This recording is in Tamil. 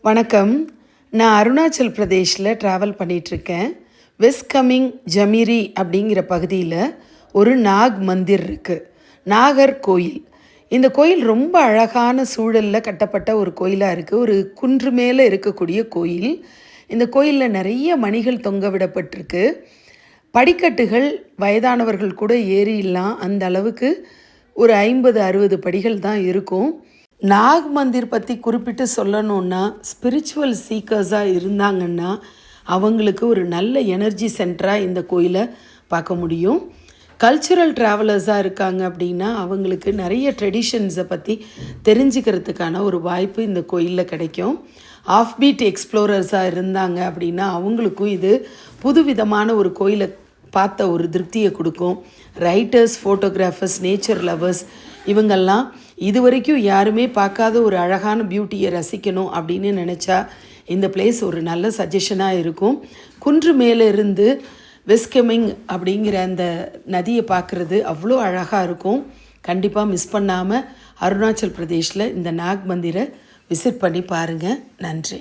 வணக்கம். நான் அருணாச்சல் பிரதேஷில் ட்ராவல் பண்ணிகிட்ருக்கேன். வெஸ்ட் கமிங் ஜமீரி அப்படிங்கிற பகுதியில் ஒரு நாக் மந்திர் இருக்குது. நாகர் கோயில். இந்த கோயில் ரொம்ப அழகான சூழலில் கட்டப்பட்ட ஒரு கோயிலாக இருக்குது. ஒரு குன்று மேலே இருக்கக்கூடிய கோயில். இந்த கோயிலில் நிறைய மணிகள் தொங்க விடப்பட்டிருக்கு. படிக்கட்டுகள் வயதானவர்கள் கூட ஏறிடலாம். அந்த அளவுக்கு ஒரு 50-60 படிகள் தான் இருக்கும். நாக் மந்திர் பற்றி குறிப்பிட்டு சொல்லணுன்னா, ஸ்பிரிச்சுவல் சீக்கர்ஸாக இருந்தாங்கன்னா அவங்களுக்கு ஒரு நல்ல எனர்ஜி சென்டராக இந்த கோயிலை பார்க்க முடியும். கல்ச்சுரல் ட்ராவலர்ஸாக இருக்காங்க அப்படின்னா அவங்களுக்கு நிறைய ட்ரெடிஷன்ஸை பற்றி தெரிஞ்சுக்கிறதுக்கான ஒரு வாய்ப்பு இந்த கோயிலில் கிடைக்கும். ஆஃப் பீட் எக்ஸ்ப்ளோரர்ஸாக இருந்தாங்க அப்படின்னா அவங்களுக்கும் இது புதுவிதமான ஒரு கோயிலை பார்த்த ஒரு திருப்தியை கொடுக்கும். ரைட்டர்ஸ், ஃபோட்டோகிராஃபர்ஸ், நேச்சர் லவர்ஸ் இவங்கெல்லாம் இது வரைக்கும் யாருமே பார்க்காத ஒரு அழகான பியூட்டியை ரசிக்கணும் அப்படின்னு நினச்சா இந்த பிளேஸ் ஒரு நல்ல சஜஷனாக இருக்கும். குன்று மேலே இருந்து வெஸ்ட் கமிங் அப்படிங்கிற அந்த நதியை பார்க்குறது அவ்வளோ அழகாக இருக்கும். கண்டிப்பாக மிஸ் பண்ணாமல் அருணாச்சல் பிரதேஷில் இந்த நாக் மந்திரை விசிட் பண்ணி பாருங்கள். நன்றி.